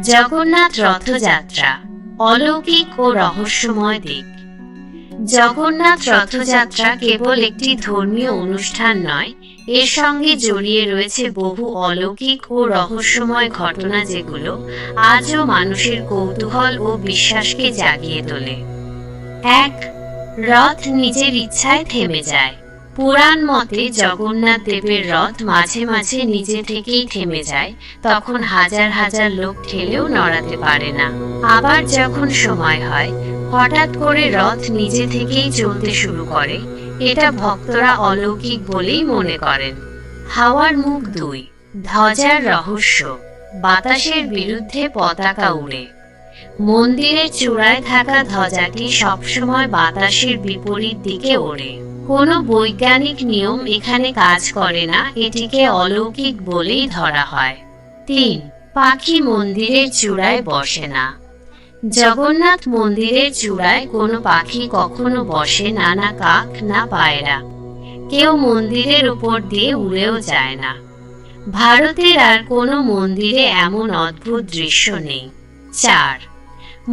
জগন্নাথ রথযাত্রা অলৌকিক ও রহস্যময় দিক। জগন্নাথ রথযাত্রা কেবল একটি ধর্মীয় অনুষ্ঠান নয়, এর সঙ্গে জড়িয়ে রয়েছে বহু অলৌকিক ও রহস্যময় ঘটনা, যেগুলো আজও মানুষের কৌতূহল ও বিশ্বাসকে জাগিয়ে তোলে। 1. রথ নিজের ইচ্ছায় থেমে যায়। পুরাণ মতে জগন্নাথ দেবের রথ মাঝে মাঝে নিজে থেকেই থেমে যায়, তখন হাজার হাজার লোক ঠেলেও নড়াতে পারে না। আবার যখন সময় হয়, হঠাৎ করে রথ নিজে থেকেই চলতে শুরু করে। এটা ভক্তরা অলৌকিক বলেই মনে করেন। হাওয়ার মুখ 2, ধ্বজার রহস্য। বাতাসের বিরুদ্ধে পতাকা উড়ে। মন্দিরের চূড়ায় থাকা ধ্বজাটি সবসময় বাতাসের বিপরীত দিকে ওড়ে। কোনো বৈজ্ঞানিক নিয়ম এখানে কাজ করে না, এটিকে অলৌকিক বলেই ধরা হয়। 3. পাখি মন্দিরের চূড়ায় বসে না। জগন্নাথ মন্দিরের চূড়ায় কোনো পাখি কখনো বসে না, না কাক না পায়রা। কেউ মন্দিরের উপর দিয়ে উড়েও যায় না। ভারতের আর কোনো মন্দিরে এমন অদ্ভুত দৃশ্য নেই। 4.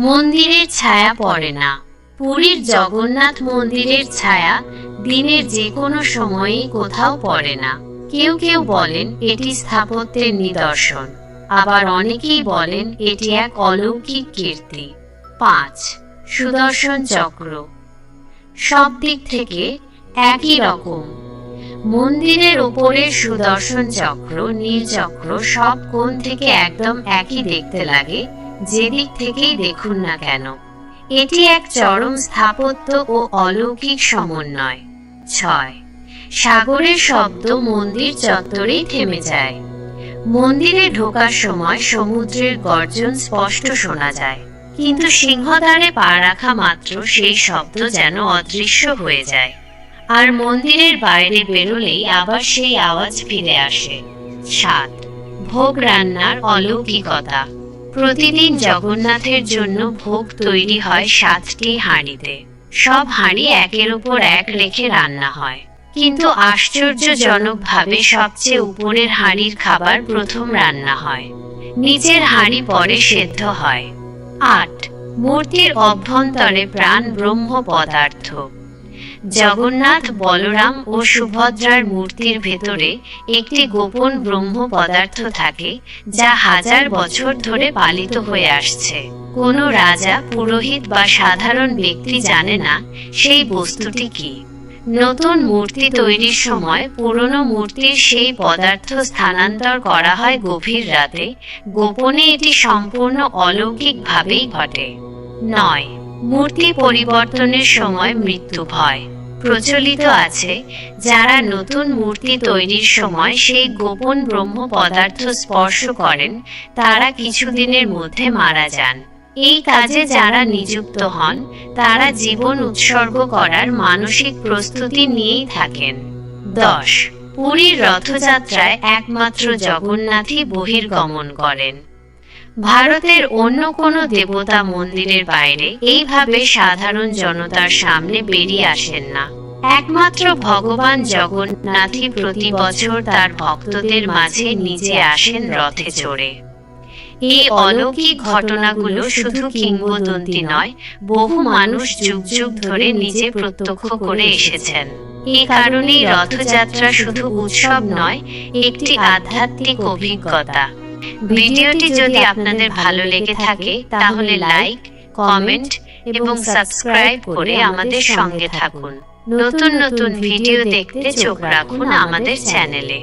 মন্দিরের ছায়া পড়ে না। পুরীর জগন্নাথ মন্দিরের ছায়া দিনের যে কোনো সময়েই কোথাও পড়ে না। কেউ কেউ বলেন এটি স্থাপত্যের নিদর্শন, আবার অনেকেই বলেন এটি এক অলৌকিক কীর্তি। 5. সুদর্শন চক্র। সব দিক থেকে একই রকম। মন্দিরের উপরের সুদর্শন চক্র, নীলচক্র সব কোণ থেকে একদম একই দেখতে লাগে, যেদিক থেকেই দেখুন না কেন। এটি এক চরম স্থাপত্য ও অলৌকিক সমন্বয়। 6. সাগরের শব্দ মন্দির চত্বরেই থেমে যায়। মন্দিরে ঢোকার সময় সমুদ্রের গর্জন স্পষ্ট শোনা যায়, কিন্তু সিংহদ্বারে পা রাখা মাত্র সেই শব্দ যেন অদৃশ্য হয়ে যায়, আর মন্দিরের বাইরে বেরোলেই আবার সেই আওয়াজ ফিরে আসে। 7. ভোগ রান্নার অলৌকিকতা। প্রতিদিন জগন্নাথের জন্য ভোগ তৈরি হয় 7টি হাঁড়িতে। সব হাঁড়ি একের উপর এক রেখে রান্না হয়, কিন্তু আশ্চর্যজনকভাবে সবচেয়ে উপরের হাঁড়ির খাবার প্রথম রান্না হয়, নিচের হাঁড়ি পরে সেদ্ধ হয়। 8. মূর্তির অভ্যন্তরে প্রাণ ব্রহ্ম পদার্থ। জগন্নাথ, বলরাম ও সুভদ্রার মূর্তির ভেতরে একটি গোপন ব্রহ্ম পদার্থ থাকে, যা হাজার বছর ধরে পালিত হয়ে আসছে। কোনো রাজা, পুরোহিত বা সাধারণ ব্যক্তি জানে না সেই বস্তুটি কি। নতুন মূর্তি তৈরির সময় পুরনো মূর্তির সেই পদার্থ স্থানান্তর করা হয় গভীর রাতে, গোপনে। এটি সম্পূর্ণ অলৌকিকভাবেই ঘটে। 9. মূর্তি পরিবর্তনের সময় মৃত্যু ভয়। প্রচলিত আছে, যারা নতুন মূর্তি তৈরির সময় সেই গোপন ব্রহ্ম পদার্থ স্পর্শ করেন, তারা কিছুদিনের মধ্যে মারা যান। এই কাজে যারা নিযুক্ত হন, তারা জীবন উৎসর্গ করার মানসিক প্রস্তুতি নিয়েই থাকেন। 10. পুরীর রথযাত্রায় একমাত্র জগন্নাথই বহির্গমন করেন। ভারতের অন্য কোনো দেবতা মন্দিরের বাইরে এইভাবে সাধারণ জনতার সামনে বেরিয়ে আসেন না। একমাত্র ভগবান জগন্নাথই প্রতি বছর তার ভক্তদের মাঝে নিজে আসেন রথে চড়ে। এই অলৌকিক ঘটনাগুলো শুধু কিংবদন্তি নয়, বহু মানুষ যুগ যুগ ধরে নিজে প্রত্যক্ষ করে এসেছেন। এই কারণেই রথযাত্রা শুধু উৎসব নয়, একটি আধ্যাত্মিক অভিজ্ঞতা। ভিডিওটি যদি আপনাদের ভালো লেগে থাকে, তাহলে লাইক, কমেন্ট এবং সাবস্ক্রাইব করে আমাদের সঙ্গে থাকুন। নতুন নতুন ভিডিও দেখতে চোখ রাখুন আমাদের চ্যানেলে।